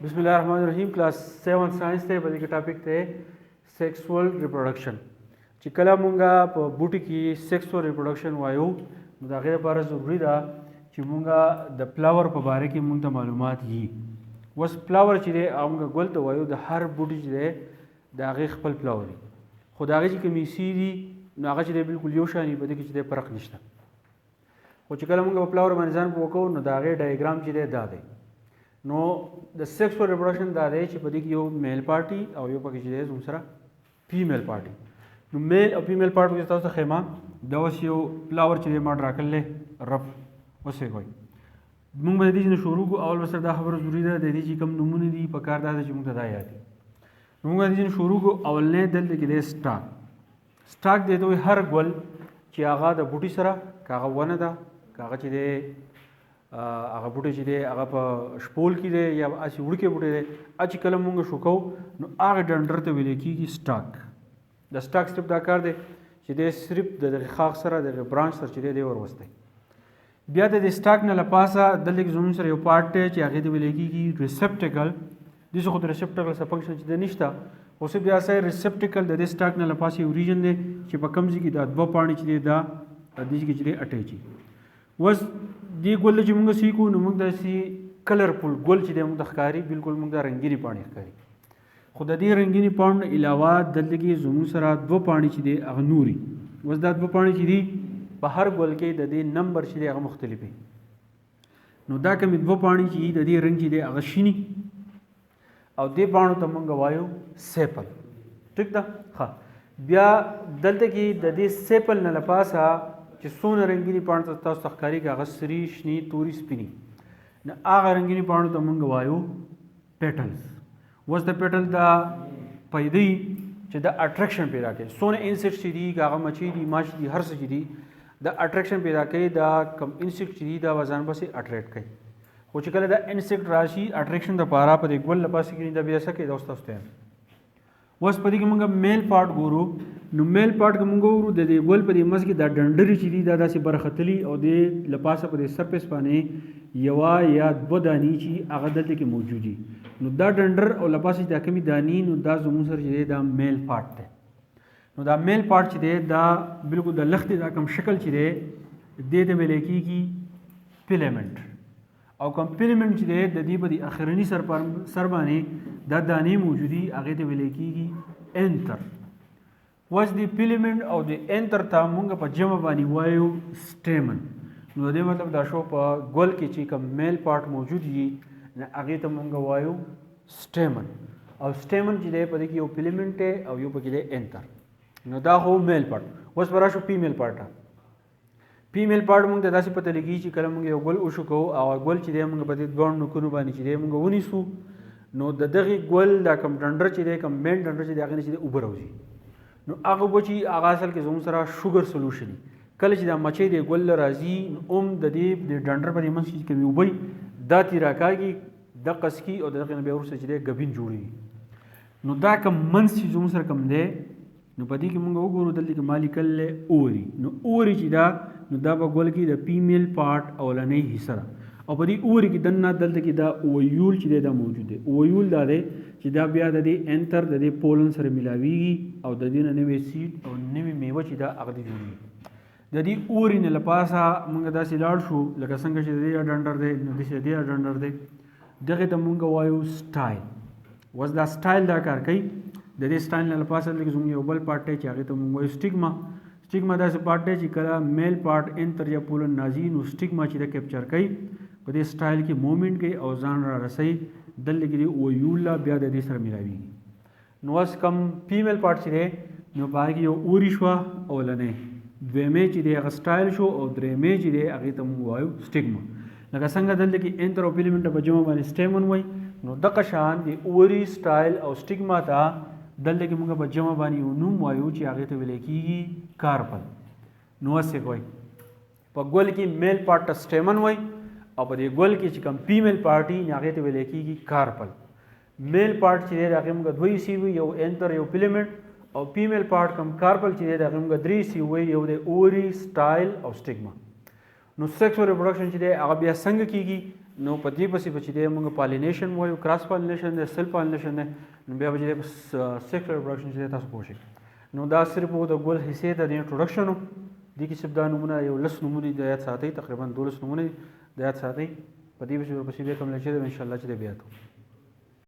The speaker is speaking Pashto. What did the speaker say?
बिस्मिल्लाहिर्रहमानिर्रहीम क्लास 7 साइंस थे बल्कि के टॉपिक थे सेक्सुअल रिप्रोडक्शन چې کله مونږه په بوټي کې سیکسوال ریپروډکشن وایو نو دا غیر لپاره ضروری ده چې مونږه د فلاور په باره کې مونږ ته معلومات یي وس فلاور چې دی هغه ګل ته وایو د هر بوټي چې دی د هغې خپل فلاور دی خو د هغې چې کومې سی دي نو هغه چې دی بالکل یو شان دي په دې کې چې دی فرق نشته خو چې کله مونږ په فلاور باندې ځان پوه کوو نو د هغې ډایګرام چې دی دا دی نو د سیکسوال ریپروډکشن دا دی چې په دې کې یو میل پارټي او یو پکې چې دی زموږ سره فیمیل پارټي نو میل او فیمیل پارټ پکې تاسو ته ښیمه دا اوس یو فلاور چې دی ما ډرا کړلی رف اوس یې کوئ مونږ به د دې نه شروع کړو اول به سره دا خبره ضروري ده د دې چې کوم نومونه دي په کار دا ده چې مونږ ته دا یاد دي نو مونږ به د دې نه شروع کړو اولنی دلته کې دی سټاک دی ته وایي هر ګل چې هغه د بوټي سره که هغه ونه ده که هغه چې دی هغه بوټی چې دی هغه په شپول کې دی یا هسې وړوکی بوټی دی چې کله مونږ شو کوو نو هغه ډنډر ته ویلی کېږي سټاک د سټاک صرف دا کار دی چې دی صرف د دغې خاق سره دغې برانچ سره چې دی وروستی بیا د دې سټاک نه له پاسه دلته کې زموږ سره یو پارټ دی چې هغې ته ویلی کېږي ریسپټیکل داسې خو د ریسپټیکل څه فنکشن چې دی نشته خو صرف بیا څه ریسپټیکل د دې سټاک نه له پاسه یو ریجن دی چې په کوم ځای کې دا دوه پاڼې چې دی دا دې کې چې دی اټیچ وي اوس دې ګل چې موږ سیکو نو موږ داسې کلرفل ګل چې دی موږ ته ښکاري بالکل موږ ته رنګینې پاڼې ښکاري خو د دې رنګینې پاڼو نه علاوه دلته کې زموږ سره دوه پاڼې چې دی هغه نوري اوس دا دوه پاڼې چې دي په هر ګل کې د دې نمبر چې دی هغه مختلف وي نو دا کومې دوه پاڼې چې دي د دې رنګ چې دی هغه شینی او دې پاڼو ته موږ وایو سیپل ټیک ده ښه بیا دلته کې د دې سیپل نه له پاسه چې څونه رنګینې پاڼو ته تاسو ته ښکاري که هغه سري شنې تورې سپینې نو هغه رنګینې پاڼو ته موږ وایو پیټلز اوس د پیټل دا پیدا چې د اټریکشن پیدا کوي څونه انسیکټس چې دي که هغه مچۍ دي ماش دي هر څه چې دي د اټریکشن پیدا کوي دا کم انسیکټ چې دي دا ځان پسې اټریکټ کوي خو چې کله دا انسیکټ راشي اټریکشن دپاره په دې ګل لپاسې کړي دا بیا څه کوي دا اوس تاسو ته اوس په دې کې موږ میل پارټ ګورو نو میل پارټ که موږ وګورو د دې ګل په دې منځ کې دا ډنډرې چې دي دا داسې برختلي او دې له پاسه په دې سرفیس باندې یوه یا دوه دانې چې هغه دلته کې موجود دي نو دا ډنډر او له پاسه چې دا کمې دانې نو دا زموږ سره چې دی دا میل پارټ دی نو دا میل پارټ چې دی دا بالکل د لښتې دا کوم شکل چې دی دې ته ویلی کېږي فیلمنټ او کوم فیلمنټ چې دی د دې په دې اخرني سر باندې دا دانې موجودي هغې ته ویلی کېږي انتر اوس د فیلمنټ او د انتر ته مونږ په جمع باندې وایو سټیمن نو د دې مطلب دا شو په ګل کې چې کوم میل پارټ موجود وي نو هغې ته مونږ وایو سټیمن او سټیمن چې دی په دې کې یو فیلمنټ دی او یو پکې دی انتر نو دا خو میل پارټ اوس به راشو فیمیل پارټ فیمیل پارټ مونږ ته داسې پته لګي چې کله مونږ یو ګل وشو کوو او ګل چې دی مونږ په دې دواړو نوکونو باندې چې دی مونږ ونیسو نو د دغې ګل دا کوم ډنډر چې دی کوم مین ډنډر چې دی هغې نه چې دی اوبه راوځي نو هغه اوبه چې هغه اصل کې زموږ سره شوګر سلوشن دي کله چې دا مچۍ د ګل راځي نو هم د دې ډنډر په دې منځ کې کومې اوبه دا ترې راکاږي دقس کي او د هغې نه بیا وروسته چې دی ګبین جوړوي نو دا کوم منځ چې زموږ سره کوم دی نو په دې کې مونږ وګورو دلته کې ما لیکلی اوري نو اوري چې دا نو دا په ګل کې د فیمیل پارټ اولنۍ حصه ده او په دې اوري کې دننه دلته کې دا اویول چې دی دا موجود دی اویول دا دی چې دا بیا د دې انتر د دې پولن سره ملاویږي او د دې نه نوې سیډ او نوې میوه چې دا هغه دې جوړېږي د دې اوري نه له پاسه مونږ داسې لاړ شو لکه څنګه چې د دې ډنډر دی نو داسې د دې ډنډر دی دغې ته مونږ وایو سټایل اوس دا سټایل دا کار کوي د دې سټایل نه له پاسه دلته کې زموږ یو بل پارټ دی چې هغې ته مونږ وایو سټیګما سټیګما داسې پارټ دی چې کله میل پارټ انتر یا پولن نازي نو سټیګما چې دا کیپچر کوي په دې سټایل کې مومنټ کوي او ځان را رسوي دلته کې د اویولا بیا د دې سره ملاویږي نو اوس کم فیمیل پارټ چې دی نو په هغې کې یو اوري شوه اولنۍ دویمې چې دی هغه سټایل شو او درېمې چې دی هغې ته مونږ وایو سټیګما لکه څنګه دلته کې انتر او فیلمنټ په جمع باندې سټیمن وایي نو دغه شان د اوري سټایل او سټیګما ته دلته کې مونږ په جمع باندې یو نوم وایو چې هغې ته ویلی کېږي کارپل نو اوس یې کوئ په ګل کې میل پارټ ته سټیمن وایي او په دې ګل کې چې کوم فیمیل پارټ وي هغې ته ویلی کېږي کارپل میل پارټ چې دی د هغې مونږ دوه حصې وي یو انتر یو فیلمنټ او فیمیل پارټ کوم کارپل چې دی د هغې مونږ درې حصې وي یو د اوري سټایل او سټیګما نو سیکسوال ریپروډکشن چې دی هغه بیا څنګه کېږي نو په دې پسې به چې دی موږ پالینیشن وایو کراس پالینیشن دی سیلف پالینیشن دی نو بیا به چې دی په سیکشوال ریپروډکشن چې دی تاسو پوه شئ نو دا صرف د ګل حصې د انټروډکشن و دې کې صرف دا نمونه یو لس نمونې د یاد ساتئ تقریبا 12 نمونې د یاد ساتئ په دې پسې ورپسې بیا کوم لیکچر دی انشاءالله چې دی بیا کوو